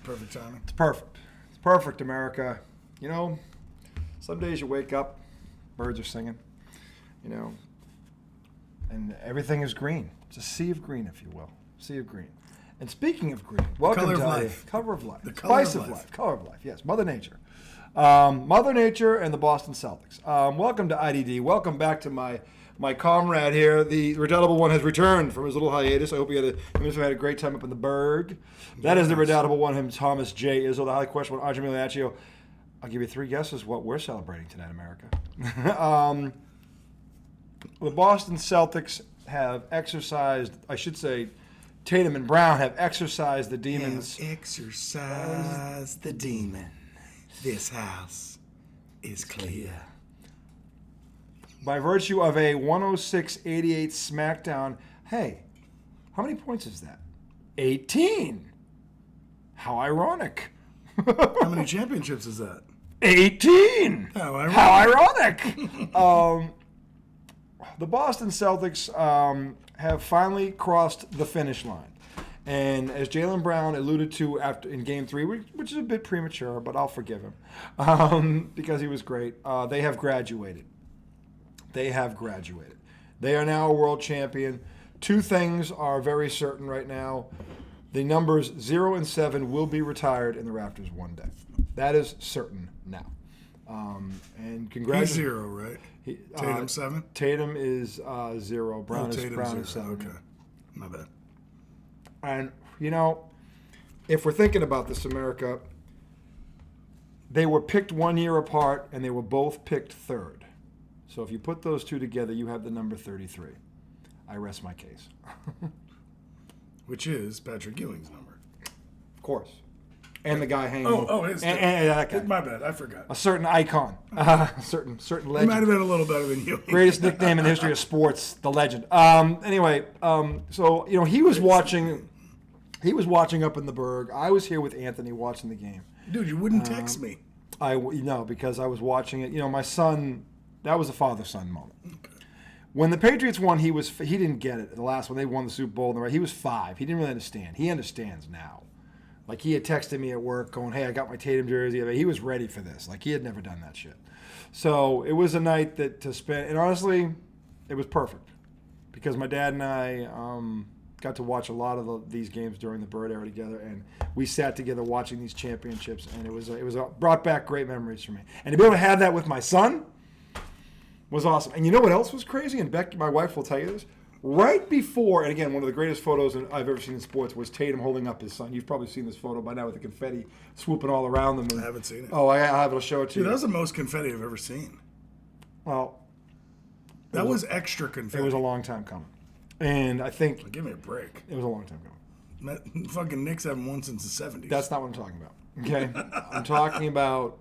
Perfect timing. It's perfect. It's perfect, America. You know, some days you wake up, birds are singing, you know, and everything is green. It's a sea of green, if you will. Sea of green. And speaking of green, welcome color to of life. Color of Life. The color Spice of of life. life. Color of life, yes. Mother Nature. Mother Nature and the Boston Celtics. Welcome to IDD. Welcome back to my comrade here. The redoubtable one has returned from his little hiatus. I hope he had a great time up in the Berg. That is the redoubtable one, him, Thomas J. Izzo, the highly questionable Andre Miliaccio. I'll give you 3 guesses what we're celebrating tonight, America. The Boston Celtics have exercised, I should say, Tatum and Brown have exercised the demons. Exercise the demon. This house is clear. By virtue of a 106-88 smackdown. Hey, how many points is that? 18. How ironic. How many championships is that? 18. How ironic. How ironic. The Boston Celtics have finally crossed the finish line. And as Jaylen Brown alluded to in Game 3, which is a bit premature, but I'll forgive him because he was great, they have graduated. They have graduated. They are now a world champion. 2 things are very certain right now. The numbers 0 and 7 will be retired in the Raptors one day. That is certain now. And congratulations. He's 0, right? Tatum 7? Tatum is 0. Brown is 7. Okay. My bad. And, you know, if we're thinking about this, America, they were picked 1 year apart, and they were both picked 3rd. So if you put those 2 together, you have the number 33. I rest my case. Which is Patrick Ewing's number. Of course. And the guy hanging. His. And that guy. My bad. I forgot. A certain icon. certain He legend. might have been a little better than Ewing. Greatest nickname in the history of sports, the legend. Anyway, so, you know, he was watching up in the Berg. I was here with Anthony watching the game. Dude, you wouldn't text me. Because I was watching it. You know, my son, that was a father-son moment. Okay. When the Patriots won, he didn't get it. The last one, they won the Super Bowl. He was 5. He didn't really understand. He understands now. Like, he had texted me at work going, hey, I got my Tatum jersey. He was ready for this. Like, he had never done that shit. So it was a night to spend. And honestly, it was perfect. Because my dad and I got to watch a lot of these games during the Bird era together. And we sat together watching these championships. And it brought back great memories for me. And to be able to have that with my son was awesome. And you know what else was crazy? And Becky, my wife, will tell you this. Right before, and again, one of the greatest photos I've ever seen in sports was Tatum holding up his son. You've probably seen this photo by now with the confetti swooping all around them. I haven't seen it. Oh, I'll have to show it to you. That was the most confetti I've ever seen. Well, that was extra confetti. It was a long time coming. And I think... Give me a break. It was a long time coming. Fucking Knicks haven't won since the 70s. That's not what I'm talking about. Okay? I'm talking about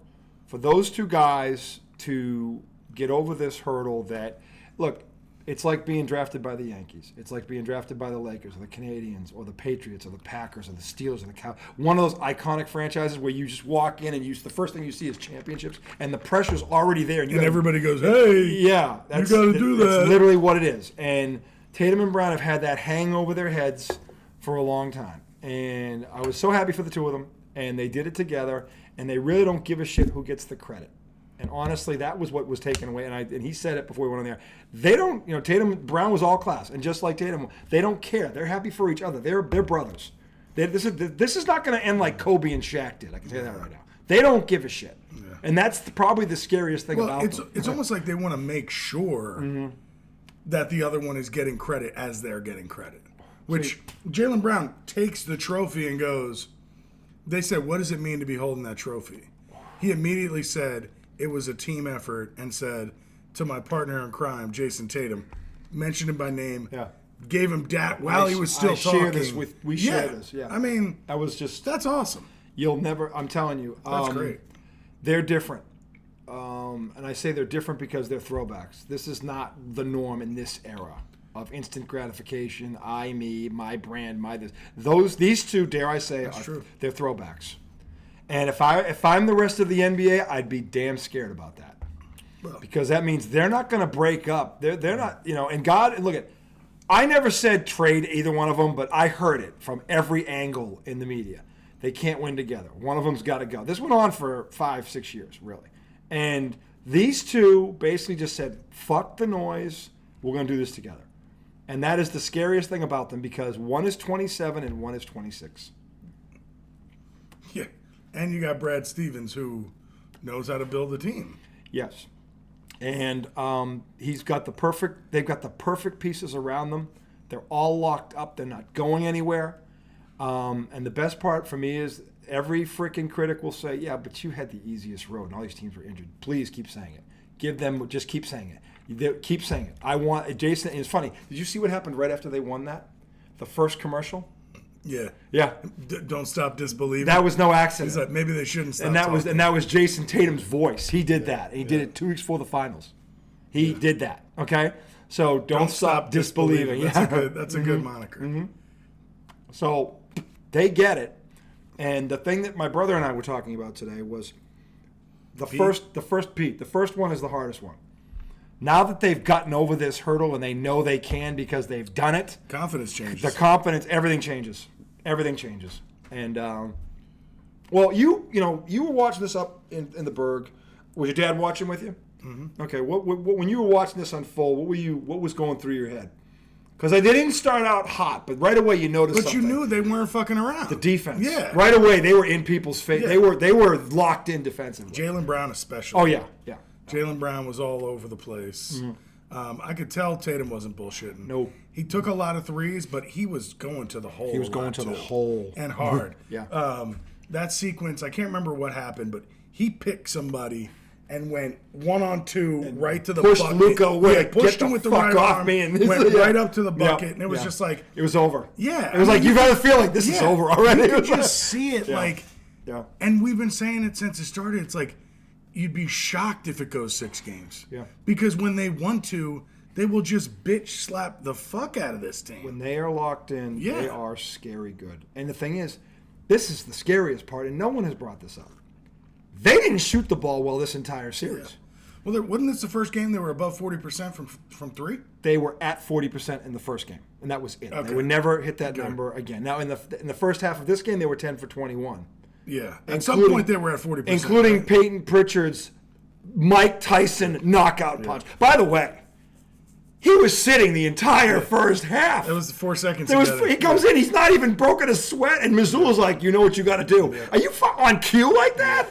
for those 2 guys to get over this hurdle that... Look... It's like being drafted by the Yankees. It's like being drafted by the Lakers or the Canadians or the Patriots or the Packers or the Steelers or the Cowboys. One of those iconic franchises where you just walk in and the first thing you see is championships and the pressure's already there. And everybody goes, hey, yeah, you got to do that. That's literally what it is. And Tatum and Brown have had that hang over their heads for a long time. And I was so happy for the 2 of them. And they did it together. And they really don't give a shit who gets the credit. And honestly, that was what was taken away. And he said it before we went on there. They don't, Tatum, Brown was all class. And just like Tatum, they don't care. They're happy for each other. They're brothers. This is not going to end like Kobe and Shaq did. I can tell you that right now. They don't give a shit. Yeah. And that's probably the scariest thing about them. It's almost like they want to make sure that the other one is getting credit as they're getting credit. Which Jaylen Brown takes the trophy and goes, they said, what does it mean to be holding that trophy? He immediately said, it was a team effort, and said to my partner in crime, Jason Tatum, mentioned him by name, gave him dap while he was still talking. We share this. I mean, that's awesome. You'll never, I'm telling you. That's great. They're different. And I say they're different because they're throwbacks. This is not the norm in this era of instant gratification, I, me, my brand, my this. These 2, dare I say, they're throwbacks. And if I'm the rest of the NBA, I'd be damn scared about that, because that means they're not going to break up. They're not, And God, look at, I never said trade either one of them, but I heard it from every angle in the media They can't win together. One of them's got to go. This went on for 5-6 years, really. And these two basically just said, fuck the noise. We're going to do this together. And that is the scariest thing about them because one is 27 and one is 26. Yeah. And you got Brad Stevens, who knows how to build a team. Yes. And they've got the perfect pieces around them. They're all locked up. They're not going anywhere. And the best part for me is every freaking critic will say, yeah, but you had the easiest road and all these teams were injured. Please keep saying it. Just keep saying it. Keep saying it. I want Jason. And it's funny. Did you see what happened right after they won that? The first commercial. Yeah. Yeah. Don't stop disbelieving. That was no accident. He's like, maybe they shouldn't stop. And that was Jason Tatum's voice. He did that. And he did it 2 weeks before the finals. He did that. Okay. So don't stop disbelieving. That's a good moniker. Mm-hmm. So they get it. And the thing that my brother and I were talking about today was the first Pete. The first one is the hardest one. Now that they've gotten over this hurdle and they know they can because they've done it. Confidence changes. The confidence, everything changes. Everything changes. And, well, you were watching this up in the Berg. Was your dad watching with you? Mm-hmm. Okay. What when you were watching this unfold, what was going through your head? Because they didn't start out hot, but right away you noticed something. But you knew they weren't fucking around. The defense. Yeah. Right away they were in people's face. Yeah. They were locked in defensively. Jaylen Brown especially. Oh, yeah. Yeah. Jaylen Brown was all over the place. Mm-hmm. I could tell Tatum wasn't bullshitting. No. He took a lot of threes, but he was going to the hole. He was going to the hole. And hard. Yeah. That sequence, I can't remember what happened, but he picked somebody and went 1-on-2 and right to the pushed bucket. Luka away. Pushed him with the right arm. Went right up to the bucket, and it was just like... It was over. Yeah. It was like, you got to feel like this is over already. You could just see it, like... Yeah. And we've been saying it since it started. It's like, you'd be shocked if it goes 6 games. Yeah. Because when they want to, they will just bitch slap the fuck out of this team. When they are locked in, they are scary good. And the thing is, this is the scariest part, and no one has brought this up. They didn't shoot the ball well this entire series. Yeah. Well, wasn't this the first game they were above 40% from 3? They were at 40% in the first game, and that was it. Okay. They would never hit that number again. Now, in the first half of this game, they were 10 for 21. Yeah. At some point, they were at 40%. Including right? Peyton Pritchard's Mike Tyson knockout punch. By the way, he was sitting the entire first half. It was 4 seconds. He comes in, he's not even broken a sweat, and Missoula's like, you know what you got to do. Yeah. Are you on cue like that?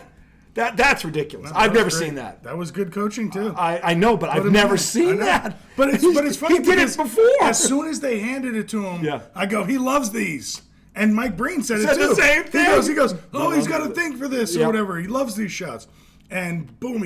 That's ridiculous. No, I've never seen that. That was good coaching too. I know, but I've never seen that. But it's funny. He did it before. As soon as they handed it to him, I go, he loves these. And Mike Breen said it too. The same thing. He goes, he's got to think for this or whatever. He loves these shots. And boom,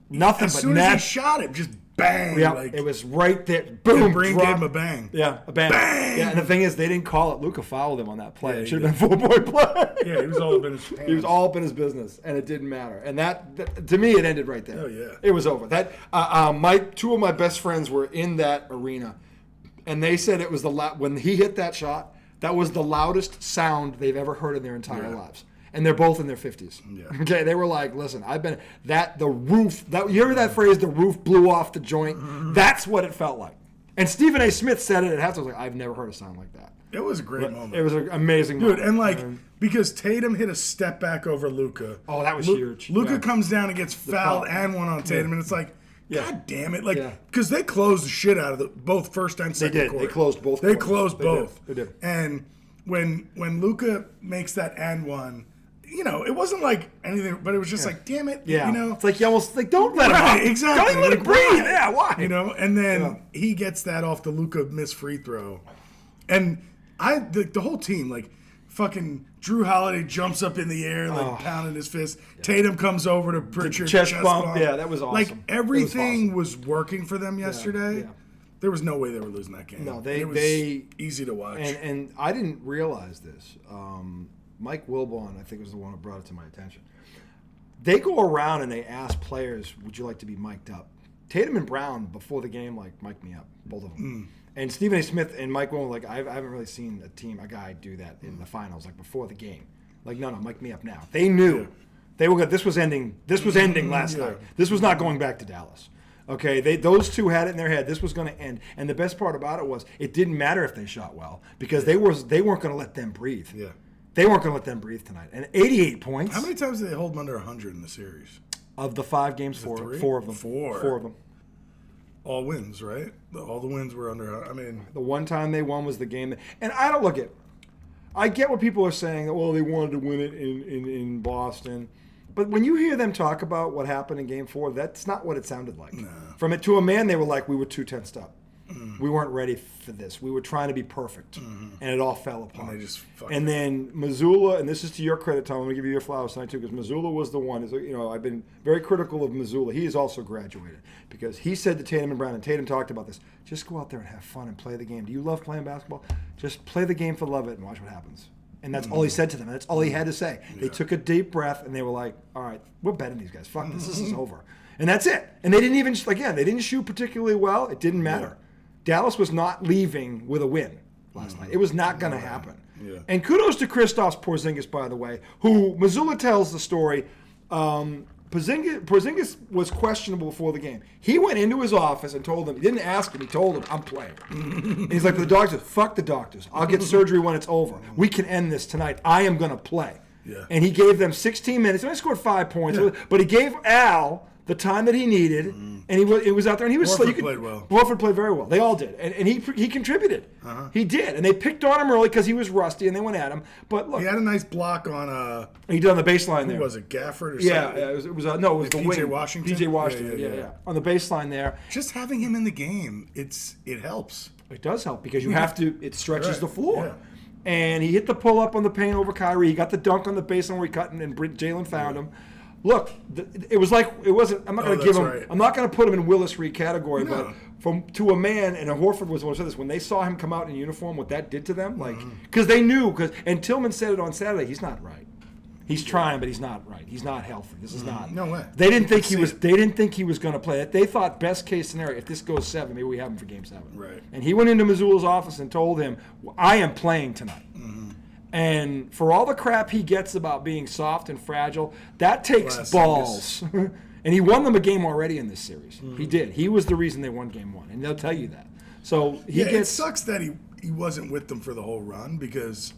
nothing. As soon as he shot it, just bang. Yeah, it was right there. Boom. Breen gave him a bang. Yeah, a bang. Yeah, and the thing is, they didn't call it. Luka fouled him on that play. Yeah, it should have been 4-point play. Yeah, he was all up in his pants. He was all up in his business, and it didn't matter. And that to me, it ended right there. Oh yeah, it was over. That two of my best friends were in that arena, and they said it was when he hit that shot, that was the loudest sound they've ever heard in their entire lives. And they're both in their 50s. Yeah. Okay, they were like, listen, the roof, you hear that phrase, the roof blew off the joint? Mm-hmm. That's what it felt like. And Stephen A. Smith said it at halftime. I was like, I've never heard a sound like that. It was a great moment. It was an amazing moment. Dude, and because Tatum hit a step back over Luka. Oh, that was huge. Luka comes down and gets fouled and one on Tatum, and it's like, God damn it. Because they closed the shit out of both first and second quarter. They closed both. They closed both. They did. And when Luka makes that and one, it wasn't like anything, but it was just like, damn it, It's like you almost don't let him out. Exactly. Don't let him breathe. Yeah, why? And then he gets that off the Luka missed free throw, and the whole team, like, fucking Drew Holiday jumps up in the air, like pounding his fist. Yeah. Tatum comes over to Pritchard, chest bump. Yeah, that was awesome. Like everything was working for them yesterday. Yeah. There was no way they were losing that game. No, it was easy to watch. And I didn't realize this. Mike Wilbon, I think, was the one who brought it to my attention. They go around and they ask players, would you like to be mic'd up? Tatum and Brown, before the game, mic'd me up, both of them. And Stephen A. Smith and Mike Wilbon, I haven't really seen a guy do that in the finals, before the game. No, mic me up now. They knew. Yeah. They were good. This was ending last night. This was not going back to Dallas. Okay, those two had it in their head. This was going to end. And the best part about it was it didn't matter if they shot well because they weren't going to let them breathe. Yeah. They weren't going to let them breathe tonight. And 88 points. How many times did they hold them under 100 in the series? Of the 5 games, four of them. Four of them. All wins, right? All the wins were under. I mean, the one time they won was the game. And I don't look at. I get what people are saying. That, well, they wanted to win it in Boston, but when you hear them talk about what happened in Game 4, that's not what it sounded like. No. From it to a man, they were like, we were too tensed up. We weren't ready for this. We were trying to be perfect, and it all fell apart. And then Mazzulla, and this is to your credit, Tom. I'm going to give you your flowers tonight too, because Mazzulla was the one. I've been very critical of Mazzulla. He has also graduated because he said to Tatum and Brown, and Tatum talked about this. Just go out there and have fun and play the game. Do you love playing basketball? Just play the game for the love of it and watch what happens. And that's all he said to them. And that's all he had to say. Yeah. They took a deep breath and they were like, all right, we're betting these guys. Fuck this. This is over. And that's it. And they didn't even, they didn't shoot particularly well. It didn't matter. Yeah. Dallas was not leaving with a win last night. It was not going to happen. Yeah. And kudos to Kristaps Porzingis, by the way, who Mazzulla tells the story. Porzingis was questionable before the game. He went into his office and told them, he didn't ask him, he told them, I'm playing. And he's like, the doctors, fuck the doctors. I'll get surgery when it's over. We can end this tonight. I am going to play. Yeah. And he gave them 16 minutes. He only scored 5 points. Yeah. But he gave Al the time that he needed, and he was out there, and he was Horford played well. Horford played very well. They all did, and he contributed. He did, and they picked on him early because he was rusty, and they went at him. But look, he had a nice block on. He did on the baseline there. Who was it, Gafford or something? Yeah, it was the wing. PJ Washington. PJ Washington. Yeah. On the baseline there. Just having him in the game, it helps. It does help because you have to. It stretches the floor. Yeah. And he hit the pull up on the paint over Kyrie. He got the dunk on the baseline where he cut and Jalen found him. Look, it was like it wasn't. I'm not going to give him. Right. I'm not going to put him in Willis Reed category, but to a man, and Horford was the one who said this when they saw him come out in uniform, what that did to them, because they knew. And Tillman said it on Saturday. He's not right. He's trying, but he's not right. He's not healthy. This is not. No way. They didn't think he was. They didn't think he was going to play. They thought best case scenario, if this goes 7, maybe we have him for Game 7. Right. And he went into Mazzulla's office and told him, "I am playing tonight." And for all the crap he gets about being soft and fragile, that takes balls. And he won them a game already in this series. He did. He was the reason they won Game 1, and they'll tell you that. So it sucks that he wasn't with them for the whole run because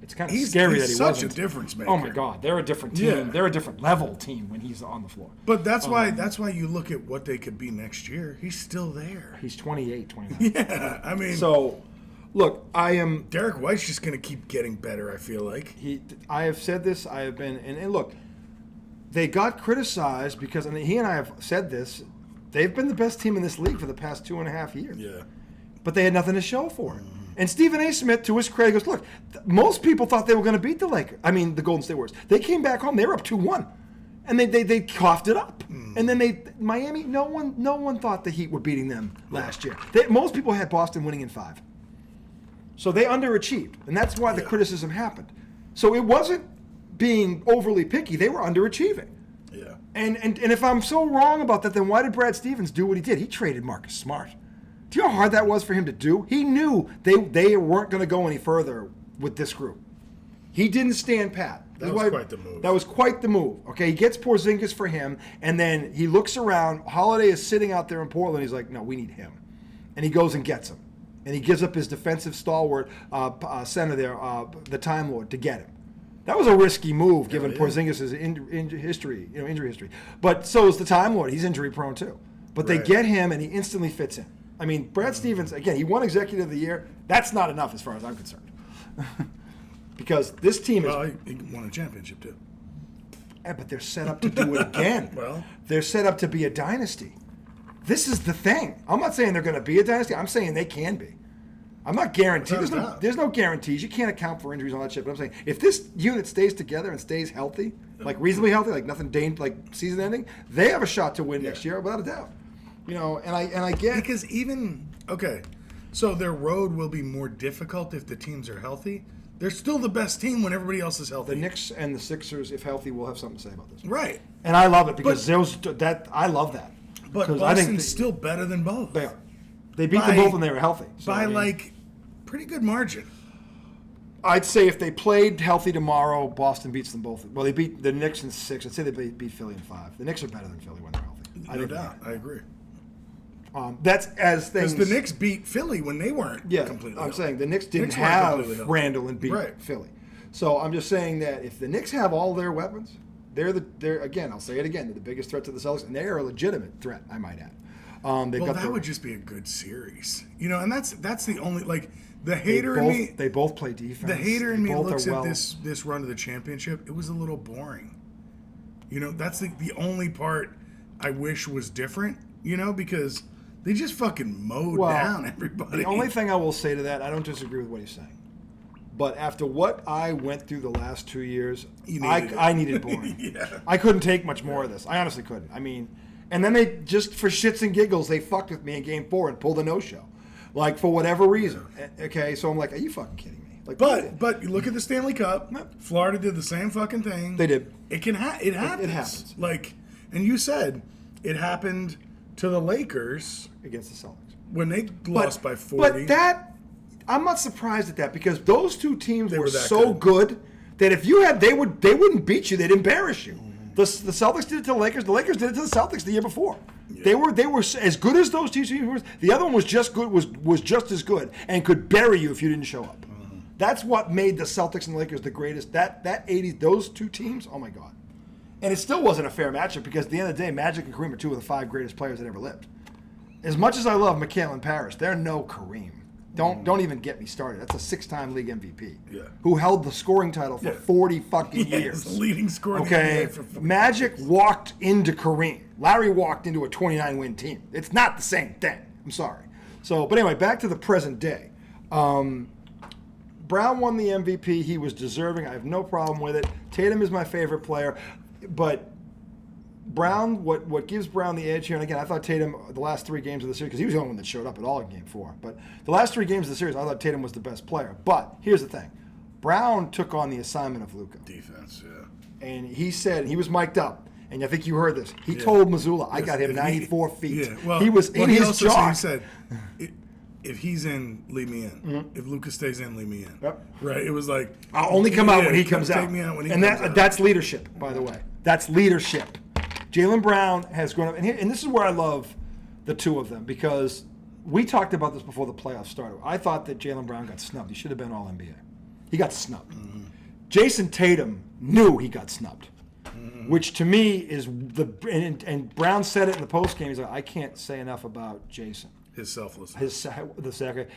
it's kind of scary that he wasn't. He's such a difference maker. Oh my God, they're a different team. Yeah. They're a different level team when he's on the floor. But that's why you look at what they could be next year. He's still there. He's 28, 29. Yeah, I mean so. Look, I am. Derek White's just going to keep getting better. I feel like I have said this. I have been, and look, they got criticized because, and he and I have said this. They've been the best team in this league for the past 2.5 years. Yeah, but they had nothing to show for it. And Stephen A. Smith, to his credit, goes, look, most people thought they were going to beat the Golden State Warriors. They came back home. They were up 2-1. And they coughed it up. And then Miami, no one thought the Heat were beating them last year. Most people had Boston winning in 5. So they underachieved, and that's why the criticism happened. So it wasn't being overly picky; they were underachieving. Yeah. And if I'm so wrong about that, then why did Brad Stevens do what he did? He traded Marcus Smart. Do you know how hard that was for him to do? He knew they weren't going to go any further with this group. He didn't stand pat. That was quite the move. That was quite the move. Okay, he gets Porzingis for him, and then he looks around. Holiday is sitting out there in Portland. He's like, no, we need him. And he goes and gets him. And he gives up his defensive stalwart center there, the Time Lord, to get him. That was a risky move, given Porzingis' injury history. But so is the Time Lord. He's injury prone too. But they get him, and he instantly fits in. I mean, Brad Stevens, again, he won Executive of the Year. That's not enough as far as I'm concerned. Because this team is... Well, he won a championship too. Yeah, but they're set up to do it again. They're set up to be a dynasty. This is the thing. I'm not saying they're going to be a dynasty. I'm saying they can be. I'm not guaranteed. There's no guarantees. You can't account for injuries and all that shit. But I'm saying if this unit stays together and stays healthy, like reasonably healthy, like nothing like season ending, they have a shot to win next year without a doubt. And I get because so their road will be more difficult if the teams are healthy. They're still the best team when everybody else is healthy. The Knicks and the Sixers, if healthy, will have something to say about this. Right. And I love it because I love that. But Boston's still better than both. They are. They beat them both when they were healthy. So, pretty good margin. I'd say if they played healthy tomorrow, Boston beats them both. Well, they beat the Knicks in 6. I'd say they beat Philly in 5. The Knicks are better than Philly when they're healthy. No doubt. I agree. That's as things... Because the Knicks beat Philly when they weren't completely healthy. I'm saying the Knicks didn't have Randall and beat Philly. So I'm just saying that if the Knicks have all their weapons, they're again, I'll say it again, they're the biggest threat to the Celtics, and they are a legitimate threat, I might add. Would just be a good series, and that's the only the hater in me. They both play defense. The hater in me looks at this run to the championship. It was a little boring. That's the only part I wish was different. Because they just fucking mowed down everybody. The only thing I will say to that, I don't disagree with what he's saying. But after what I went through the last 2 years, I needed boring. Yeah. I couldn't take much more of this. I honestly couldn't. And then they just, for shits and giggles, they fucked with me in Game 4 and pulled a no-show. For whatever reason. Okay, so I'm like, are you fucking kidding me? But you look at the Stanley Cup. Florida did the same fucking thing. They did. It happens. It happens. And you said it happened to the Lakers against the Celtics when they lost by 40. But I'm not surprised at that because those two teams were so good that if you had, they wouldn't beat you. They'd embarrass you. The Celtics did it to the Lakers. The Lakers did it to the Celtics the year before. Yeah. They were as good as those two teams were. The other one was just good. Was just as good and could bury you if you didn't show up. Mm-hmm. That's what made the Celtics and the Lakers the greatest. That 80s, those two teams. Oh my God. And it still wasn't a fair matchup because at the end of the day, Magic and Kareem are two of the 5 greatest players that ever lived. As much as I love McHale and Parrish, they're no Kareem. Don't even get me started. That's a 6-time league MVP. Yeah. Who held the scoring title for 40 fucking years. The leading scorer. Okay. Magic walked into Kareem. Larry walked into a 29-win team. It's not the same thing. I'm sorry. So, but anyway, back to the present day. Brown won the MVP. He was deserving. I have no problem with it. Tatum is my favorite player, but Brown, what gives Brown the edge here, and again, I thought Tatum, the last 3 games of the series, because he was the only one that showed up at all in Game 4, but the last 3 games of the series, I thought Tatum was the best player. But here's the thing. Brown took on the assignment of Luka. Defense, yeah. And he said, he was mic'd up, and I think you heard this. He told Missoula, I got him 94 feet. Yeah. Well, he was in his jaw. He said, if he's in, leave me in. Mm-hmm. If Luka stays in, leave me in. Yep. Right? It was like... I'll only come out when he comes out. Take me out when he comes out. And that's leadership, by the way. That's leadership. Jaylen Brown has grown up, and this is where I love the two of them because we talked about this before the playoffs started. I thought that Jaylen Brown got snubbed. He should have been All-NBA. He got snubbed. Mm-hmm. Jason Tatum knew he got snubbed, which to me is and Brown said it in the postgame. He's like, I can't say enough about Jason. His selflessness.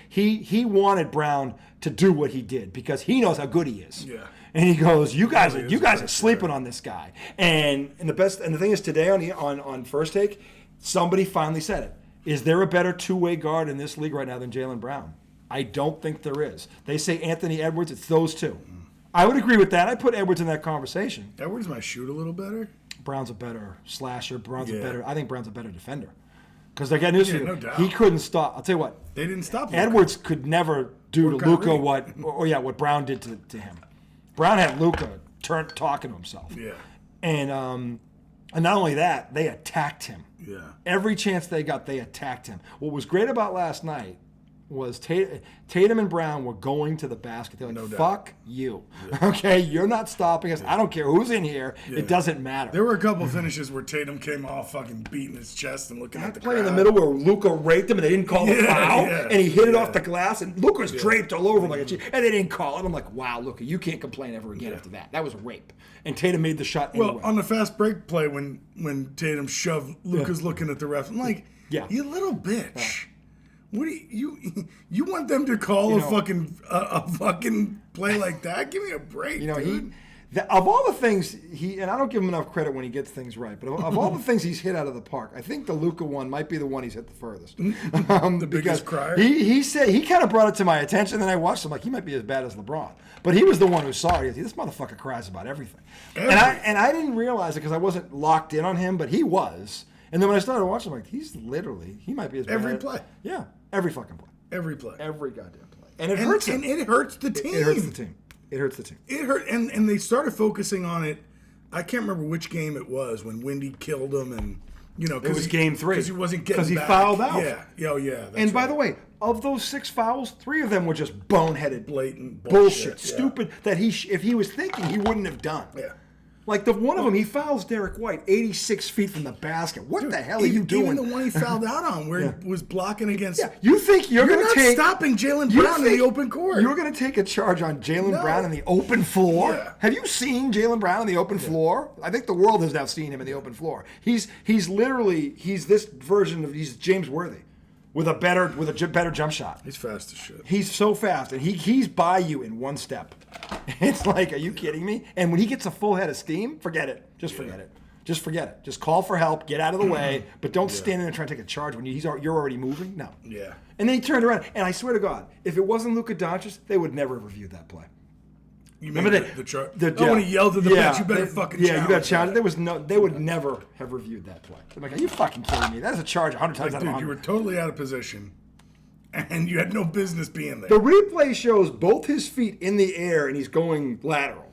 He wanted Brown to do what he did because he knows how good he is. Yeah. And he goes, you guys are sleeping on this guy. And the thing is today on First Take, somebody finally said it. Is there a better two-way guard in this league right now than Jaylen Brown? I don't think there is. They say Anthony Edwards, it's those two. I would agree with that. I put Edwards in that conversation. Edwards might shoot a little better. Brown's a better slasher. I think Brown's a better defender. Because I got news for you. No doubt. He couldn't stop. I'll tell you what. They didn't stop Luka. Edwards could never do to Luka what Brown did to him. Brown had Luka talking to himself. Yeah. And not only that, they attacked him. Yeah. Every chance they got, they attacked him. What was great about last night was Tatum and Brown were going to the basket. They're like, fuck you. Yeah. Okay, you're not stopping us. Yeah. I don't care who's in here. Yeah. It doesn't matter. There were a couple finishes where Tatum came off fucking beating his chest and looking at the play crowd. in the middle where Luka raped him and they didn't call the foul. Yeah. And he hit it off the glass and Luka's draped all over him like a cheat. And they didn't call it. I'm like, wow, Luka, you can't complain ever again after that. That was a rape. And Tatum made the shot anyway. Well, on the fast break play when Tatum shoved, Luka's looking at the ref. I'm like, you little bitch. What do you want them to call a fucking play like that? Give me a break. Dude. Of all the things and I don't give him enough credit when he gets things right, but of all the things he's hit out of the park, I think the Luka one might be the one he's hit the furthest. The biggest crier. He said he kind of brought it to my attention, and I watched him like he might be as bad as LeBron, but he was the one who saw it. This motherfucker cries about everything. And I didn't realize it because I wasn't locked in on him, but he was. And then when I started watching, I'm like, he might be as bad. Every play. Yeah. Every fucking play. Every play. Every goddamn play. And it hurts him. And it hurts the team. It hurts the team. It hurts the team. It hurt, and they started focusing on it. I can't remember which game it was when Wendy killed him, and it was Game 3 because he wasn't getting because he fouled out. Yeah. And by the way, of those 6 fouls, 3 of them were just boneheaded, blatant bullshit, stupid. That if he was thinking, he wouldn't have done. Yeah. Like the one of them, he fouls Derek White 86 feet from the basket. What the hell are you doing? Even the one he fouled out on, where he was blocking against. Yeah, you think you're going to take stopping Jaylen Brown in the open court? You're going to take a charge on Jaylen Brown in the open floor? Yeah. Have you seen Jaylen Brown in the open floor? I think the world has now seen him in the open floor. He's this version of James Worthy. With a better jump shot. He's fast as shit. He's so fast, and he's by you in one step. It's like, are you kidding me? And when he gets a full head of steam, forget it. Just forget it. Just forget it. Just call for help, get out of the way, but don't stand in there and try to take a charge when you're already moving. No. Yeah. And then he turned around, and I swear to God, if it wasn't Luka Doncic, they would never have reviewed that play. You remember when he yelled at the bench, you better fucking challenge. Yeah, you got challenged. They would never have reviewed that play. I'm like, are you fucking kidding me? That is a charge 100 times out of 100. You were totally out of position, and you had no business being there. The replay shows both his feet in the air, and he's going lateral.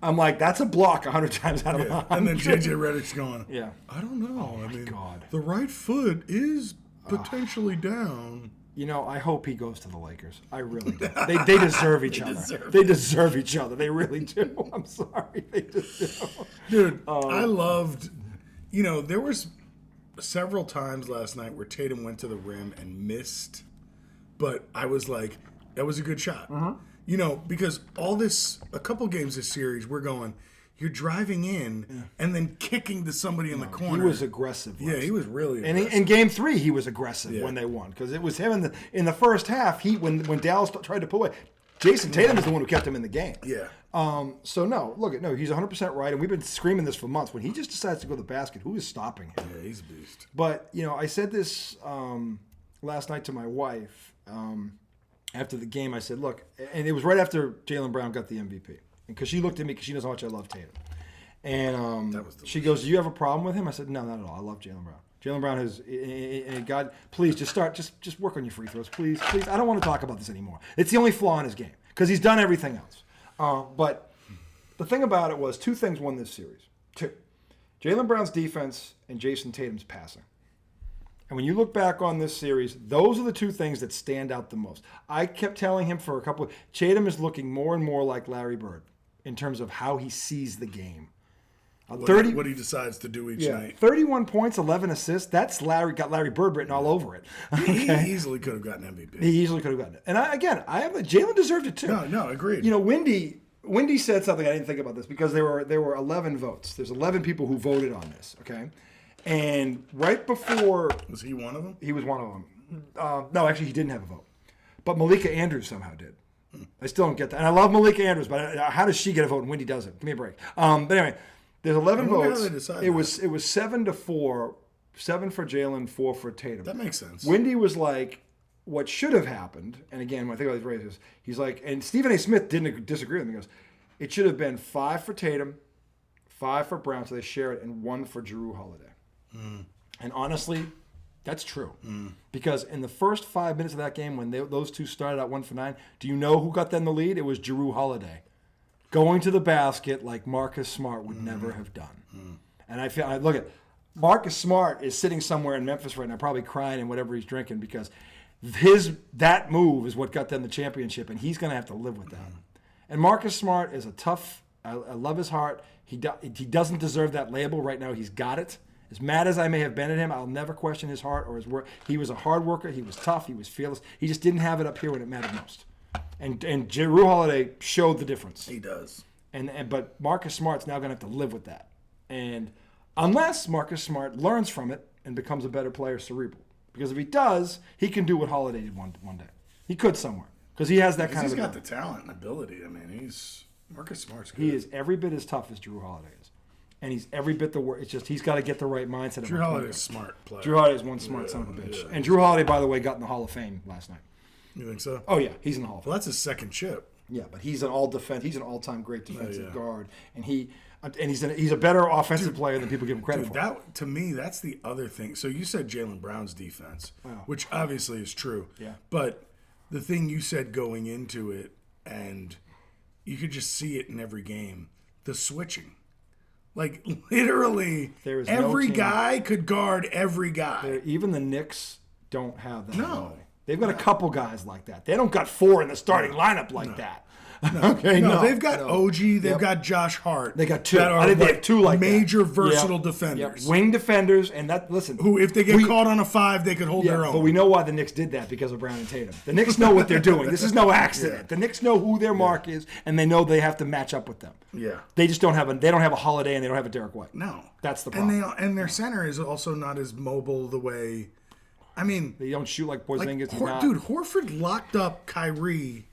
I'm like, that's a block 100 times out of 100. And then JJ Redick's going, yeah. I don't know. Oh, my God. The right foot is potentially down. You know, I hope he goes to the Lakers. I really do. They deserve each other. They deserve each other. They really do. I'm sorry. They just do. Dude, I loved, there was several times last night where Tatum went to the rim and missed, but I was like, that was a good shot. Because a couple games this series, we're going, you're driving in and then kicking to somebody in the corner. He was aggressive. Yeah, he was really aggressive. And in Game 3, he was aggressive when they won because it was him in the first half. When Dallas tried to pull away, Jason Tatum is the one who kept him in the game. Yeah. So he's 100% right, and we've been screaming this for months. When he just decides to go to the basket, who is stopping him? Yeah, he's a beast. But I said this last night to my wife after the game. I said, look, and it was right after Jaylen Brown got the MVP. Because she looked at me because she knows how much I love Tatum. And she goes, do you have a problem with him? I said, no, not at all. I love Jaylen Brown. Jaylen Brown has, God, please just work on your free throws. Please. I don't want to talk about this anymore. It's the only flaw in his game because he's done everything else. But the thing about it was 2 things won this series. 2. Jaylen Brown's defense and Jason Tatum's passing. And when you look back on this series, those are the 2 things that stand out the most. I kept telling him for a couple of, Tatum is looking more and more like Larry Bird in terms of how he sees the game. What he decides to do each night. 31 points, 11 assists. That's got Larry Bird written all over it. Okay? He easily could have gotten MVP. He easily could have gotten it. And Jaylen deserved it too. No, agreed. Wendy said something, I didn't think about this, because there were 11 votes. There's 11 people who voted on this, okay? And right before... Was he one of them? He was one of them. No, actually, he didn't have a vote. But Malika Andrews somehow did. I still don't get that. And I love Malika Andrews, but how does she get a vote and Wendy doesn't? Give me a break. But anyway, there's 11 votes. It was 7-4, 7 for Jaylen, 4 for Tatum. That makes sense. Wendy was like, what should have happened, and again, when I think about these races, he's like, and Stephen A. Smith didn't disagree with him. He goes, it should have been 5 for Tatum, 5 for Brown, so they share it, and 1 for Jrue Holiday. And honestly, that's true. Because in the first 5 minutes of that game, when those two started out 1 for 9, do you know who got them the lead? It was Jrue Holiday. Going to the basket like Marcus Smart would never have done. And I look at Marcus Smart is sitting somewhere in Memphis right now, probably crying and whatever he's drinking, because that move is what got them the championship, and he's going to have to live with that. And Marcus Smart is a tough. I love his heart. He doesn't deserve that label right now. He's got it. As mad as I may have been at him, I'll never question his heart or his work. He was a hard worker. He was tough. He was fearless. He just didn't have it up here when it mattered most. And Jrue Holiday showed the difference. He does. But Marcus Smart's now going to have to live with that. And unless Marcus Smart learns from it and becomes a better player cerebral. Because if he does, he can do what Holiday did one day. He could somewhere. Because he has that kind of... He's got the talent and ability. I mean, Marcus Smart's good. He is every bit as tough as Jrue Holiday is. And he's every bit the work. It's just he's got to get the right mindset. Jrue Holiday's a smart player. Jrue Holiday's one smart son of a bitch. And Jrue Holiday, by the way, got in the Hall of Fame last night. You think so? Oh, yeah. He's in the Hall of Fame. Well, that's his second chip. Yeah, but he's an all-time great defensive guard. And he's a better offensive player than people give him credit for. To me, that's the other thing. So you said Jaylen Brown's defense, which obviously is true. Yeah. But the thing you said going into it, and you could just see it in every game, the switching. Like, literally, every guy could guard every guy. Even the Knicks don't have that ability. They've got a couple guys like that. They don't got 4 in the starting lineup like that. Okay, no, they've got OG. They've got Josh Hart. They got two. That are I think they have two like major that. versatile Yep. defenders. Yep. Wing defenders, and that listen. Who, if they get caught on a 5, they could hold their own. But we know why the Knicks did that because of Brown and Tatum. The Knicks know what they're doing. This is no accident. The Knicks know who their mark is, and they know they have to match up with them. Yeah. They just don't have a Holiday, and they don't have a Derek White. No. That's the problem. And their center is also not as mobile the way. I mean, They don't shoot like Porzingis. dude, Horford locked up Kyrie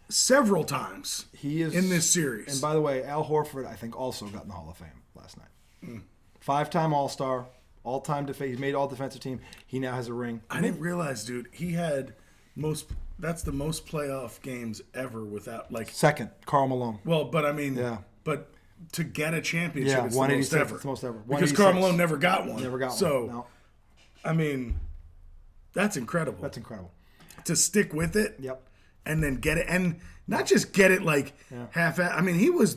several times. He is in this series. And by the way, Al Horford, I think, also got in the Hall of Fame last night. 5-time All-Star, all-time he's made all defensive team. He now has a ring. I didn't realize, dude, he had that's the most playoff games ever without Second, Karl Malone. Well, but I mean, but to get a championship, it's the most ever. It's the most ever. Because Karl Malone never got one. Never got one. So, no. I mean, that's incredible. That's incredible. To stick with it. Yep. And then get it, and not just get it half. I mean, he was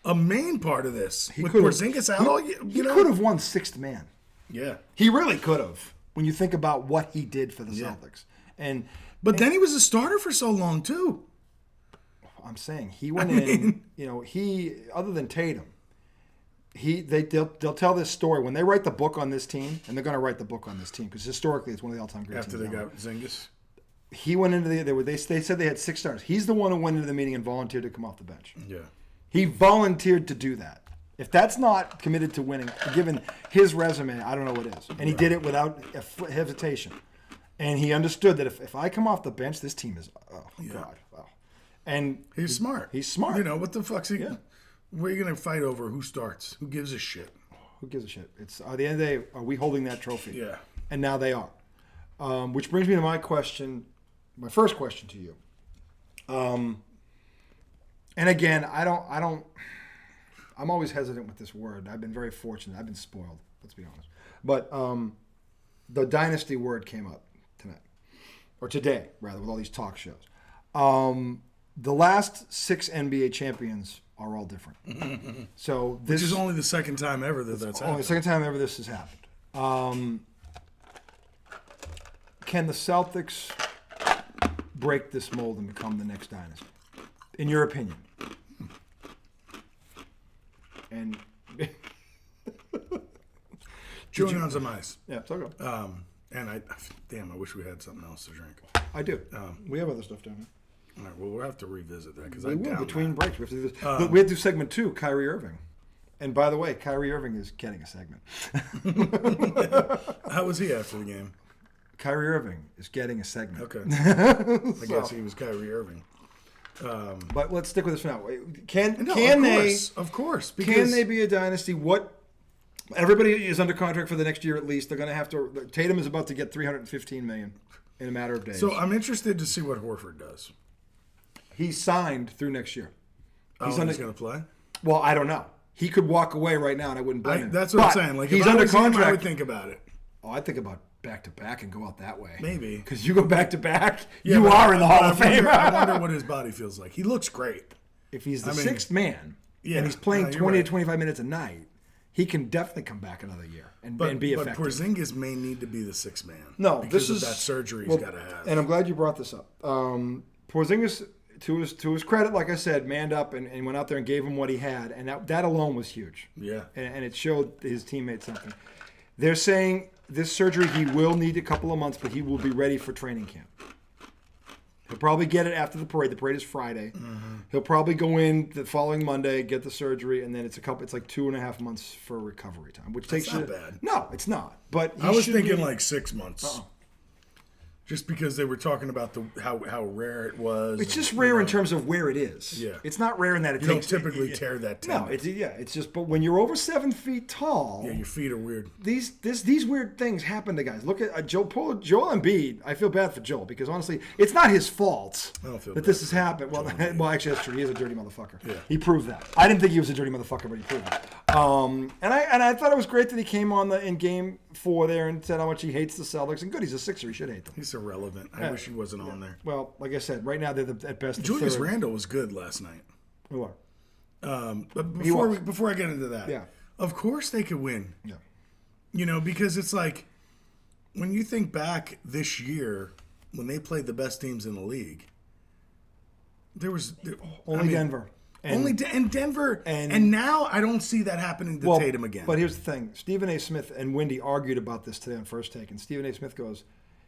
a main part of this. With Porzingis out, he could have won sixth man. Yeah, he really could have. When you think about what he did for the Celtics, but then he was a starter for so long too. I'm saying he went in. He other than Tatum, they'll tell this story when they write the book on this team, and they're going to write the book on this team because historically it's one of the all-time great After teams. After they got Zingis. He went into they said they had 6 stars. He's the one who went into the meeting and volunteered to come off the bench. Yeah. He volunteered to do that. If that's not committed to winning, given his resume, I don't know what is. And he did it without hesitation. And he understood that if I come off the bench, this team is God. Wow. And he's smart. He's smart. What the fuck's he? Yeah. What are you gonna fight over? Who starts? Who gives a shit? Who gives a shit? It's at the end of the day, are we holding that trophy? Yeah. And now they are. Which brings me to my question. My first question to you. And again, I'm always hesitant with this word. I've been very fortunate. I've been spoiled, let's be honest. But the dynasty word came up tonight. Or today, rather, with all these talk shows. The last 6 NBA champions are all different. So this is only the second time ever that's happened. Only the second time ever this has happened. Can the Celtics break this mold and become the next dynasty, in your opinion? And Chewing on some ice. Yeah, it's okay. And I wish we had something else to drink. I do. We have other stuff down here. All right, well, we'll have to revisit that because we will between breaks. We have to do this. But we have to do segment 2, Kyrie Irving. And by the way, Kyrie Irving is getting a segment. How was he after the game? Kyrie Irving is getting a segment. Okay. I guess he was Kyrie Irving. But let's stick with this for now. Of course. Can they be a dynasty? Everybody is under contract for the next year at least. They're going to have to. Tatum is about to get $315 million in a matter of days. So I'm interested to see what Horford does. He's signed through next year. He's going to play? Well, I don't know. He could walk away right now, and I wouldn't blame him. That's what I'm saying. Like, he's under contract. I would think about it. Oh, I'd think about back-to-back and go out that way. Maybe. Because you go back-to-back, you are in the Hall of Fame. I wonder what his body feels like. He looks great. If he's the sixth man, and he's playing 20 to 25 minutes a night, he can definitely come back another year and be effective. But Porzingis may need to be the sixth man. No, because of that surgery he's got to have. And I'm glad you brought this up. Porzingis, to his credit, like I said, manned up and went out there and gave him what he had, and that alone was huge. Yeah. And it showed his teammates something. They're saying this surgery he will need a couple of months, but he will be ready for training camp. He'll probably get it after the parade. The parade is Friday. Mm-hmm. He'll probably go in the following Monday, get the surgery, and then it's like 2.5 months for recovery time, which takes not bad. No, it's not. But I was thinking like 6 months. Just because they were talking about how rare it was. It's just rare in terms of where it is. Yeah. It's not rare in that you don't typically tear that tendon. No, it's just, but when you're over 7 feet tall. Yeah, your feet are weird. These weird things happen to guys. Look at Joel Embiid. I feel bad for Joel because honestly, it's not his fault that this has happened. Well, actually, that's true. He is a dirty motherfucker. Yeah. He proved that. I didn't think he was a dirty motherfucker, but he proved it. And I thought it was great that he came on in Game 4 there and said how much he hates the Celtics. And good, he's a Sixer. He should hate them. He's irrelevant. I wish he wasn't on there. Well, like I said, right now they're at best. Julius Randle was good last night. Who are? But before I get into that, of course they could win. Yeah. Because it's like when you think back this year when they played the best teams in the league, Only Denver. And Denver, and now I don't see that happening to Tatum again. But here's the thing. Stephen A. Smith and Wendy argued about this today on First Take, and Stephen A. Smith goes,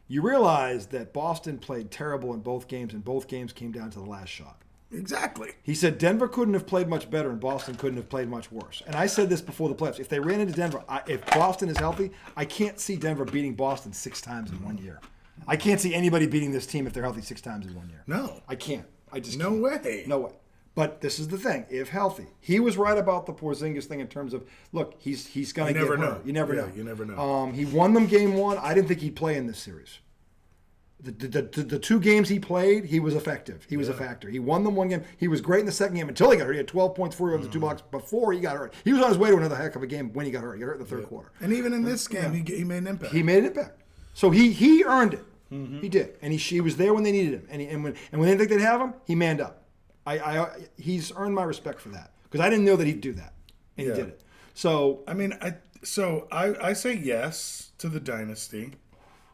you realize that Boston played terrible in both games, and both games came down to the last shot. Exactly. He said Denver couldn't have played much better, and Boston couldn't have played much worse. And I said this before the playoffs. If they ran into Denver, if Boston is healthy, I can't see Denver beating Boston 6 times in 1 year. I can't see anybody beating this team if they're healthy 6 times in 1 year. No. I can't. I just No can't. way. No way. But this is the thing. If healthy, he was right about the Porzingis thing in terms of, look, he's going to get hurt. You never know. You never know. He won them game 1. I didn't think he'd play in this series. The 2 games he played, he was effective. He was a factor. He won them 1 game. He was great in the second game until he got hurt. He had 12 points, 4 rebounds, 2 blocks before he got hurt. He was on his way to another heck of a game when he got hurt. He got hurt in the third quarter. And even in this game, he made an impact. He made an impact. So he earned it. He did, and he was there when they needed him. And when they didn't think they'd have him, he manned up. He's earned my respect for that because I didn't know that he'd do that, and he did it. So I mean, I say yes to the dynasty,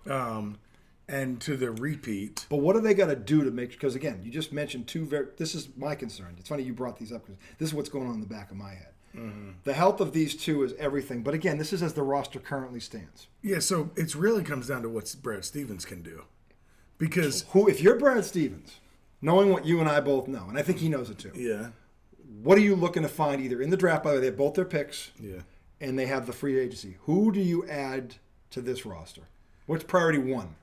and to the repeat. But what do they got to do to make? Because again, you just mentioned 2 this is my concern. It's funny you brought these up because this is what's going on in the back of my head. The health of these 2 is everything. But again, this is as the roster currently stands. Yeah, so it really comes down to what Brad Stevens can do, because if you're Brad Stevens, knowing what you and I both know, and I think he knows it too. Yeah. What are you looking to find either in the draft? By the way, they have both their picks. Yeah. And they have the free agency. Who do you add to this roster? What's priority 1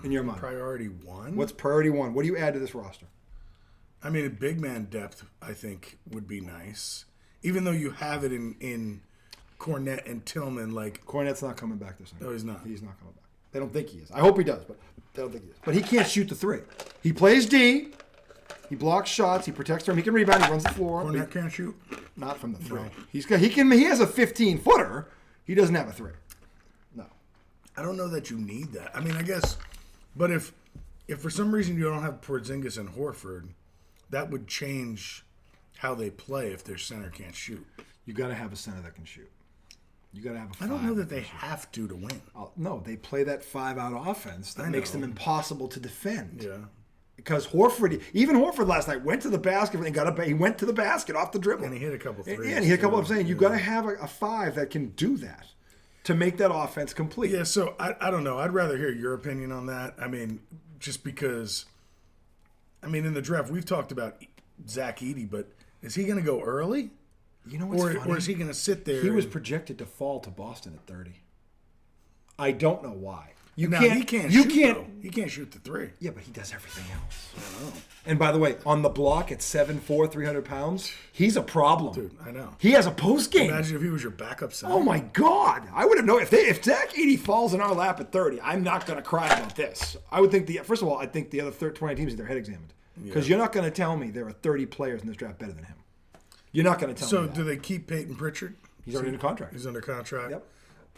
in your mind? Priority 1? What's priority 1? What do you add to this roster? I mean, a big man depth, I think, would be nice. Even though you have it in Cornette and Tillman, like Cornette's not coming back this year. No, he's not. He's not coming back. They don't think he is. I hope he does, but they don't think he is. But he can't shoot the 3. He plays D. He blocks shots. He protects him. He can rebound. He runs the floor. Cornette can't shoot. Not from the 3. No. He has a 15-footer. He doesn't have a 3. No. I don't know that you need that. I mean, I guess, but if for some reason you don't have Porzingis and Horford, that would change how they play if their center can't shoot. You got to have a center that can shoot. You got to have a 5. I don't know that they have to win. No, they play that 5-out offense that makes them impossible to defend. Yeah. Because even Horford last night went to the basket and he went to the basket off the dribble. And he hit a couple threes. Yeah, and he hit a couple. I'm saying you got to have a 5 that can do that to make that offense complete. Yeah, so I don't know. I'd rather hear your opinion on that. I mean, just because, in the draft, we've talked about Zach Edey, but is he going to go early? You know what's funny? Or is he going to sit there? He was projected to fall to Boston at 30. I don't know why. He can't shoot the 3. Yeah, but he does everything else. I know. And by the way, on the block at 7'4", 300 pounds, he's a problem. Dude, I know. He has a post game. Imagine if he was your backup center. Oh my God! I would have known if Zach Edey falls in our lap at 30. I'm not going to cry about this. I would think first of all, I think the other 20 teams need their head examined because you're not going to tell me there are 30 players in this draft better than him. You're not going to tell me. So that. do they keep Peyton Pritchard? He's already under contract. He's under contract. Yep.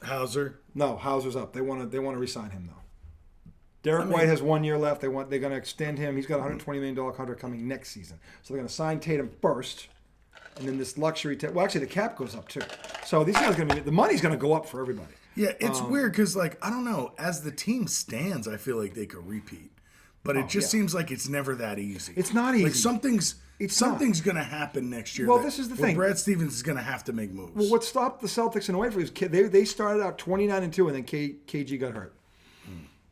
Hauser? No, Hauser's up. They want to re-sign him though. Derek White has 1 year left. They're going to extend him. He's got a $120 million contract coming next season. So they're going to sign Tatum first, and then this luxury. Well, actually, the cap goes up too. So these guys the money's going to go up for everybody. Yeah, it's weird because I don't know. As the team stands, I feel like they could repeat, but it just seems like it's never that easy. It's not easy. Like something's going to happen next year. Well, this is the thing. Brad Stevens is going to have to make moves. Well, what stopped the Celtics in a way for is they started out 29-2, and then KG got hurt.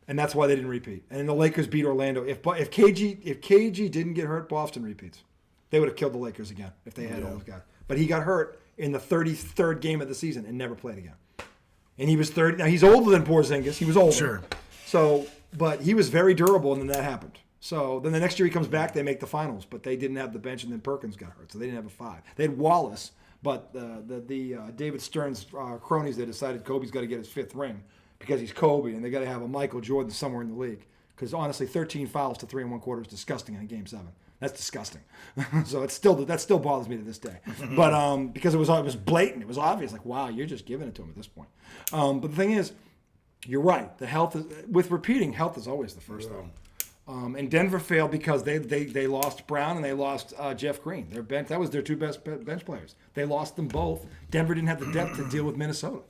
And that's why they didn't repeat. And the Lakers beat Orlando. If KG didn't get hurt, Boston repeats. They would have killed the Lakers again if they had all those guys. But he got hurt in the 33rd game of the season and never played again. And he was 30. Now he's older than Porzingis. He was older. Sure. So, but he was very durable, and then that happened. So then the next year he comes back, they make the finals, but they didn't have the bench, and then Perkins got hurt, so they didn't have a 5. They had Wallace, but the David Stern's cronies, they decided Kobe's got to get his 5th ring. Because he's Kobe, and they got to have a Michael Jordan somewhere in the league. Because honestly, 13 fouls to 3 1/4 is disgusting in a Game 7. That's disgusting. So that still bothers me to this day. But because it was blatant, it was obvious. Like, wow, you're just giving it to him at this point. But the thing is, you're right. The health with repeating, health is always the first thing. And Denver failed because they lost Brown and they lost Jeff Green. Their bench, that was their 2 best bench players. They lost them both. Denver didn't have the depth to deal with Minnesota.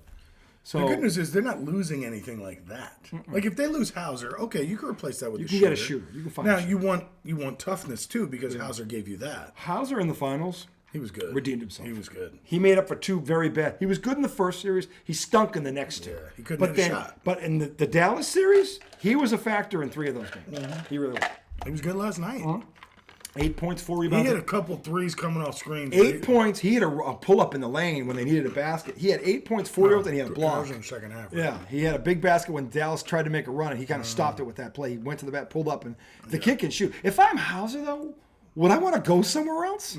So the good news is they're not losing anything like that. Like if they lose Hauser, okay, you can replace that with you a can shooter. get a shooter. You can find Now a shooter. you want toughness too because Hauser gave you that. Hauser in the finals He was good. redeemed himself. He was good. He made up for two very bad. He was good in the first series. He stunk in the next two. Yeah, he couldn't hit a shot. But in the Dallas series, he was a factor in 3 of those games. He really was. He was good last night. 8 points, 4 He rebounds. had a couple threes coming off screens. 8 points. He had a pull-up in the lane when they needed a basket. He had 8 points, 4 rebounds, and he had a That block. was in the second half. Right? Yeah, he had a big basket when Dallas tried to make a run, and he kind of stopped it with that play. He went to the bat, pulled up, and the kid can shoot. If I'm Hauser, though, would I want to go somewhere else?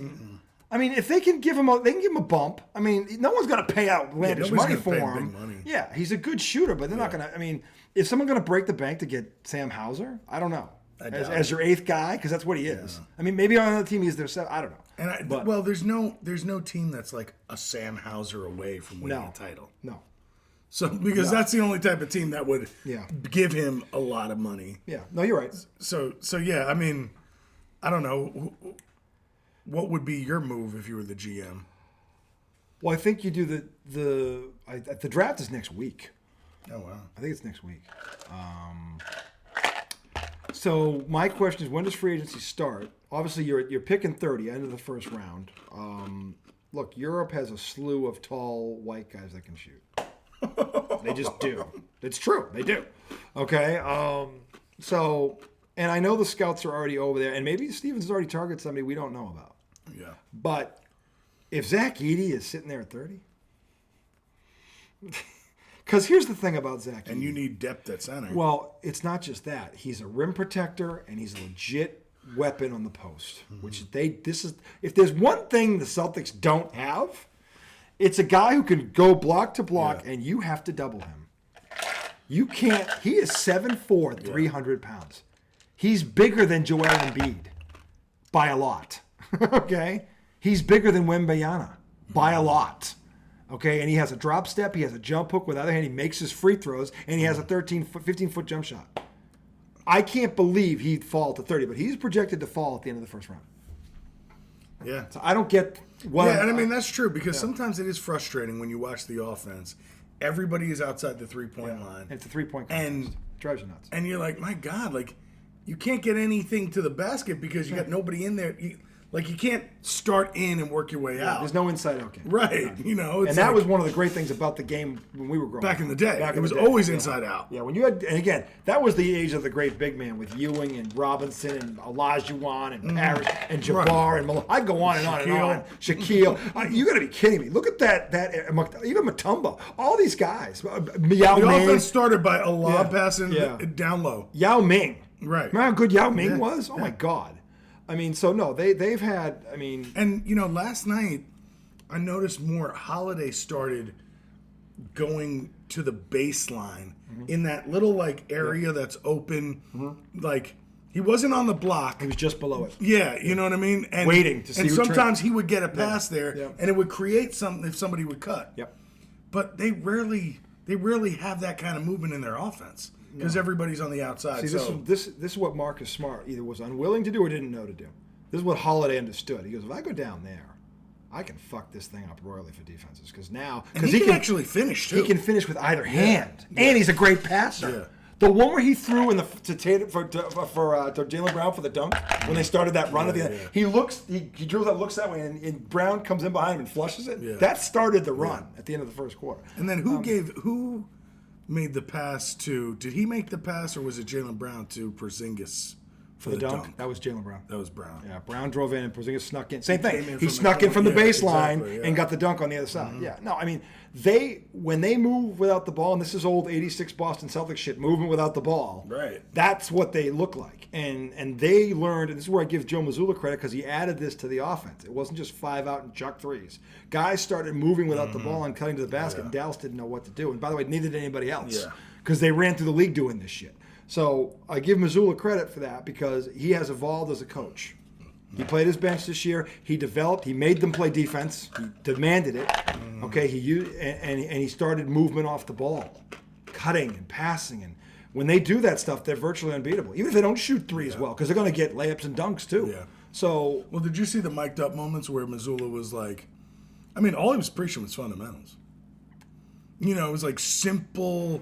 I mean, if they can give him a bump. I mean, no one's going to pay outlandish money nobody's for gonna pay him. big money. Yeah, he's a good shooter, but they're not going to. I mean, is someone going to break the bank to get Sam Hauser? I don't know. As your 8th guy, because that's what he is. I mean, maybe on another team he's their 7th. I don't know. And well, there's no team that's like a Sam Hauser away from winning a title. No. So because that's the only type of team that would Yeah. give him a lot of money. Yeah. No, you're right. So yeah, I mean, I don't know. What would be your move if you were the GM? Well, I think you do the draft is next week. Oh wow. I think it's next week. So my question is, when does free agency start? Obviously, you're picking 30, end of the first round. Look, Europe has a slew of tall white guys that can shoot. They just do. It's true. They do. Okay. So, and I know the scouts are already over there, and maybe Stevens has already targeted somebody we don't know about. Yeah. But if Zach Edey is sitting there at 30, because here's the thing about Zach Edey. And you need depth at center. Well, it's not just that. He's a rim protector, and he's a legit weapon on the post. Which if there's one thing the Celtics don't have, it's a guy who can go block to block, and you have to double him. You can't. He is 7'4", 300 pounds. He's bigger than Joel Embiid by a lot. Okay, he's bigger than Wembanyama by a lot. Okay, and he has a drop step, he has a jump hook. With the other hand, he makes his free throws, and he has a 15-foot jump shot. I can't believe he'd fall to 30, but he's projected to fall at the end of the first round. Yeah. So I don't get what. Yeah, and I mean that's true because sometimes it is frustrating when you watch the offense. Everybody is outside the 3-point line. It's a 3-point and contest. Drives you nuts. And you're like, my God, like you can't get anything to the basket because you got nobody in there. Like you can't start in and work your way out. There's no inside out game. Right. You know, it's and that like, was one of the great things about the game when we were growing back up. in the day. Back It in was the day. always inside out. Yeah, when you had, and again, that was the age of the great big man with Ewing and Robinson and Olajuwon and Parrish and Jabbar and I'd go on and on and on. Shaquille. You got to be kidding me. Look at that even Mutombo. All these guys. Yao The Ming. offense started by a lob passing down low. Yao Ming. Right. Remember how good Yao Ming was? Oh, my God. I mean, so no, they've had, I mean. And, you know, last night I noticed more Holiday started going to the baseline in that little, like, area that's open. Like, he wasn't on the block. He was just below it. Yeah, you know what I mean? And, waiting to see And who sometimes he would get a pass there, Yeah. and it would create something if somebody would cut. Yep. But they rarely have that kind of movement in their offense because everybody's on the outside. See, this is what Marcus Smart either was unwilling to do or didn't know to do. This is what Holiday understood. He goes, if I go down there, I can fuck this thing up royally for defenses because now he can actually finish too. He can finish with either hand, and he's a great passer. Yeah. The one where he threw in to Jaylen Brown for the dunk when they started that run at the end, he drills out, looks that way, and Brown comes in behind him and flushes it. Yeah. That started the run at the end of the first quarter. And then who made the pass to? Did he make the pass or was it Jaylen Brown to Porzingis for the dunk? That was Jaylen Brown. That was Brown. Yeah, Brown drove in and Porzingis snuck in. Same thing. He from snuck the in from the corner. Yeah, baseline exactly, and got the dunk on the other side. Yeah. No, I mean, when they move without the ball, and this is old 86 Boston Celtics shit, moving without the ball. Right. That's what they look like. And they learned, and this is where I give Joe Mazzulla credit because he added this to the offense. It wasn't just 5 out and chuck threes. Guys started moving without the ball and cutting to the basket, and Dallas didn't know what to do. And by the way, neither did anybody else. Yeah. Because they ran through the league doing this shit. So I give Mazzulla credit for that because he has evolved as a coach. He played his bench this year. He developed. He made them play defense. He demanded it. Okay. He used and he started movement off the ball, cutting and passing. And when they do that stuff, they're virtually unbeatable. Even if they don't shoot threes well, because they're going to get layups and dunks too. Yeah. So well, did you see the mic'd up moments where Mazzulla was like, I mean, all he was preaching was fundamentals. You know, it was like simple,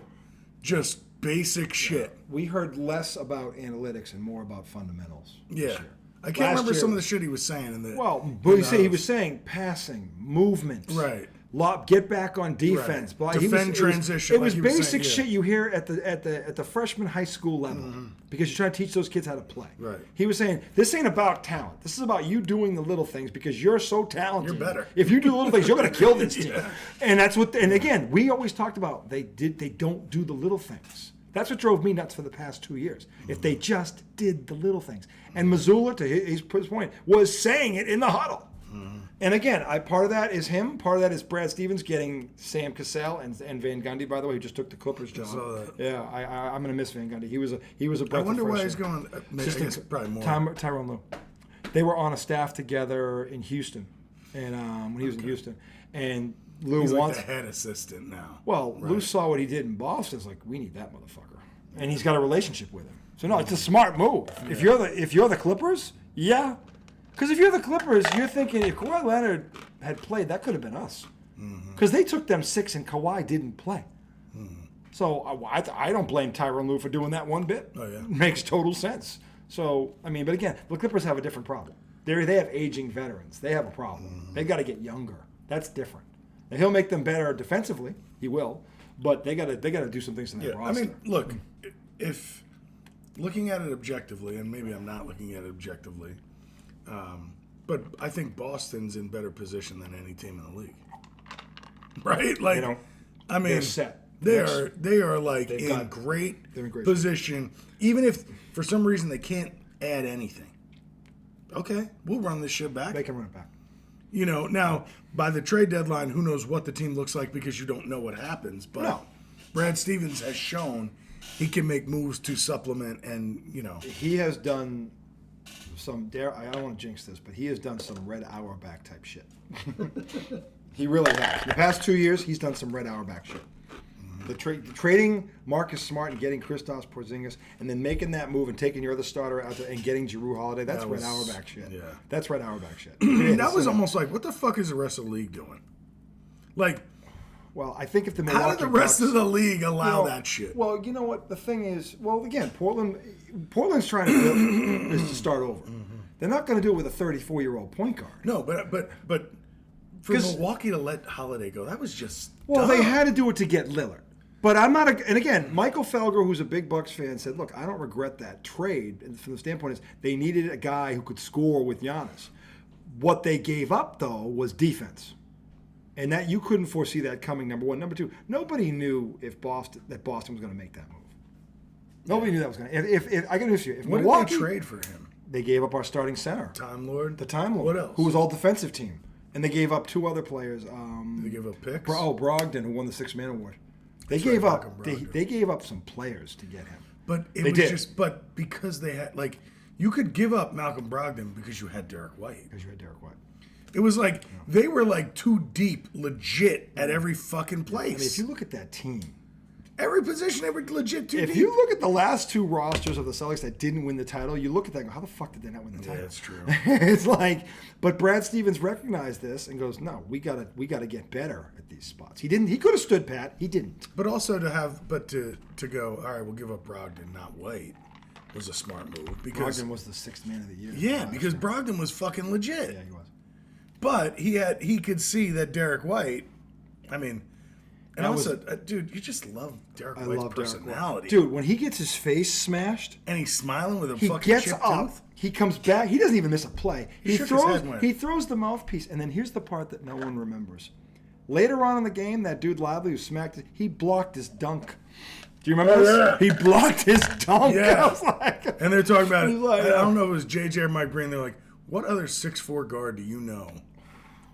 just basic shit. We heard less about analytics and more about fundamentals. Yeah. This year. I can't remember some of the shit he was saying. He was saying passing, movement. Right. Get back on defense. Right. Defend transition. It was basic shit you hear at the freshman high school level because you're trying to teach those kids how to play. Right. He was saying this ain't about talent. This is about you doing the little things because you're so talented. You're better. If you do the little things, you're going to kill this team. And that's what. And again, we always talked about they don't do the little things. That's what drove me nuts for the past 2 years. If they just did the little things. And Missoula, to his point, was saying it in the huddle. And again, part of that is him. Part of that is Brad Stevens getting Sam Cassell and Van Gundy, by the way, who just took the Clippers job. Yeah, I'm going to miss Van Gundy. He was a breath I wonder of fresh why air. he's going. Maybe, I guess probably more. Tyrone Lue. They were on a staff together in Houston, and when he was in Houston, and Lue He's wants like the head assistant now. Well, Lue saw what he did in Boston. It's like, we need that motherfucker, and he's got a relationship with him. So no, it's a smart move. Yeah. If you're the Clippers, yeah. Because if you're the Clippers, you're thinking if Kawhi Leonard had played, that could have been us. Because they took them 6 and Kawhi didn't play. So I don't blame Tyronn Lue for doing that one bit. Oh, yeah. Makes total sense. So, I mean, but again, the Clippers have a different problem. They have aging veterans. They have a problem. They've got to get younger. That's different. And he'll make them better defensively. He will. But they got to do some things in their roster. I mean, look, if looking at it objectively, and maybe I'm not looking at it objectively, but I think Boston's in better position than any team in the league. Right? Like, I mean, they're set. They are like in great position. Even if for some reason they can't add anything. Okay, we'll run this shit back. They can run it back. You know, now by the trade deadline, who knows what the team looks like because you don't know what happens. But Brad Stevens has shown he can make moves to supplement, and he has done some. I don't want to jinx this, but he has done some Red Auerbach type shit. He really has. In the past 2 years, he's done some Red Auerbach shit. The trading Marcus Smart and getting Kristaps Porzingis and then making that move and taking your other starter out there and getting Jrue Holiday, that's Red Auerbach shit. Yeah. That's Red Auerbach shit. That was almost like, what the fuck is the rest of the league doing? Like, well, I think if the Milwaukee how did the rest of the league allow that shit? Well, you know what? The thing is, again, Portland's trying to start over. They're not going to do it with a 34-year-old point guard. No, but for Milwaukee to let Holiday go, that was just dumb. They had to do it to get Lillard. But I'm not, and again, Michael Felger, who's a big Bucks fan, said, look, I don't regret that trade. And from the standpoint is they needed a guy who could score with Giannis. What they gave up, though, was defense. And that you couldn't foresee that coming, number one. Number two, nobody knew that Boston was going to make that move. Nobody knew that was going to. If I can ask you, if what Milwaukee, did they trade for him? They gave up our starting center. Time Lord? The Time Lord. What else? Who was all defensive team. And they gave up 2 other players. They gave up picks? Brogdon, who won the 6th Man Award. They gave up some players to get him. But it was just because they had you could give up Malcolm Brogdon because you had Derek White. It was like they were like too deep, legit at every fucking place. I mean, if you look at that team, every position, they were legit too deep. If you look at the last 2 rosters of the Celtics that didn't win the title, you look at that and go, how the fuck did they not win the title? Yeah, that's true. It's like, but Brad Stevens recognized this and goes, no, we gotta get better at these spots. He didn't. He could have stood pat. He didn't. But also to go, all right, we'll give up Brogdon, not White, was a smart move because Brogdon was the 6th man of the year. Yeah, because Brogdon was fucking legit. Yeah, he was. But he could see that Derek White, I mean. And also, dude, you just love Derek White's personality. Dude, when he gets his face smashed. And he's smiling with a fucking chipped tooth. He gets up. He comes back. He doesn't even miss a play. He throws the mouthpiece. And then here's the part that no one remembers. Later on in the game, that dude Lively who smacked it, he blocked his dunk. Do you remember this? Yeah. He blocked his dunk. Yeah. I was like, and they're talking about it. I don't know if it was JJ or Mike Breen. They're like, what other 6'4" guard do you know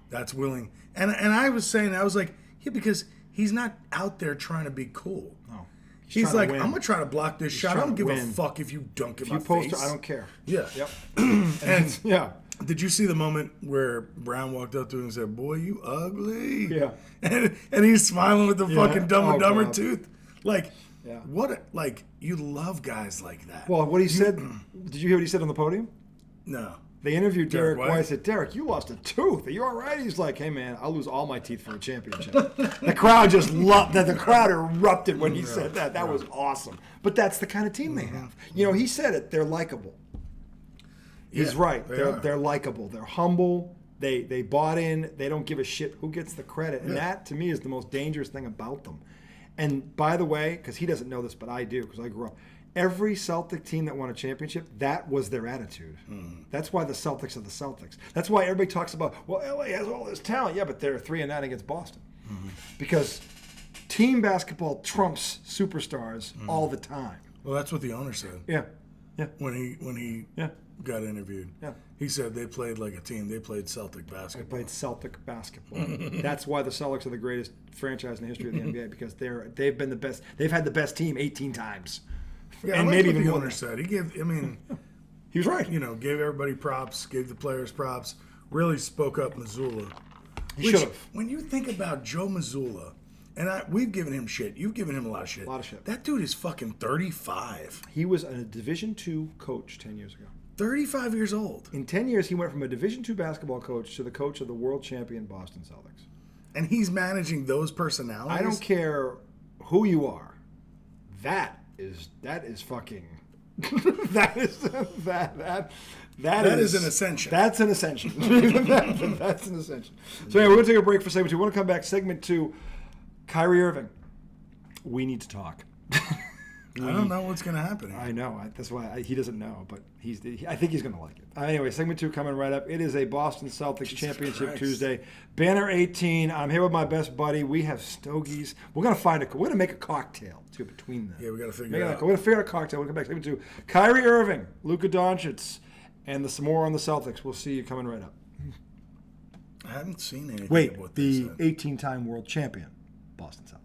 that's willing? And I was saying, I was like, yeah, because he's not out there trying to be cool. No. He's like, I'm going to try to block this shot. I don't give a fuck if you dunk in my face. I don't care. Yeah. Yep. And yeah. Did you see the moment where Brown walked up to him and said, boy, you ugly? Yeah. And he's smiling with the fucking Dumb and Dumber God. tooth. Like, you love guys like that. Well, what he said, did you hear what he said on the podium? No. They interviewed Derek White. White. I said, Derek, you lost a tooth. Are you all right? He's like, hey, man, I'll lose all my teeth for a championship. The crowd just loved that. The crowd erupted when he said that. That was awesome. But that's the kind of team they have. You know, he said it. They're likable. He's right. They're likable. They're humble. They bought in. They don't give a shit who gets the credit. And that, to me, is the most dangerous thing about them. And by the way, because he doesn't know this, but I do because I grew up, every Celtic team that won a championship, that was their attitude. That's why the Celtics are the Celtics. That's why everybody talks about, well, LA has all this talent. Yeah, but they're 3-9 against Boston. Because team basketball trumps superstars all the time. Well, that's what the owner said. Yeah. When he got interviewed. Yeah. He said they played like a team. They played Celtic basketball. They played Celtic basketball. That's why the Celtics are the greatest franchise in the history of the NBA, because they've been the best. They've had the best team 18 times. Yeah, and maybe even the owner said. He was right. You know, gave everybody props, gave the players props, really spoke up Mazzulla. He should have. When you think about Joe Mazzulla, and we've given him shit. You've given him a lot of shit. That dude is fucking 35. He was a Division II coach 10 years ago. 35 years old. In 10 years, he went from a Division II basketball coach to the coach of the world champion Boston Celtics. And he's managing those personalities? I don't care who you are. That is fucking... that is an ascension. That's an ascension. That's an ascension. So anyway, we're going to take a break for segment 2. We want to come back. Segment 2, Kyrie Irving. We need to talk. I don't know what's going to happen here. I know. That's why he doesn't know, but I think he's going to like it. Anyway, segment 2 coming right up. It is a Boston Celtics Championship Tuesday. Banner 18. I'm here with my best buddy. We have stogies. We're going to make a cocktail too between them. Yeah, we got to figure it out. We're going to figure out a cocktail. We'll come back. Segment 2. Kyrie Irving, Luka Doncic, and the more on the Celtics. We'll see you coming right up. I haven't seen anything. Wait, the 18-time world champion, Boston Celtics.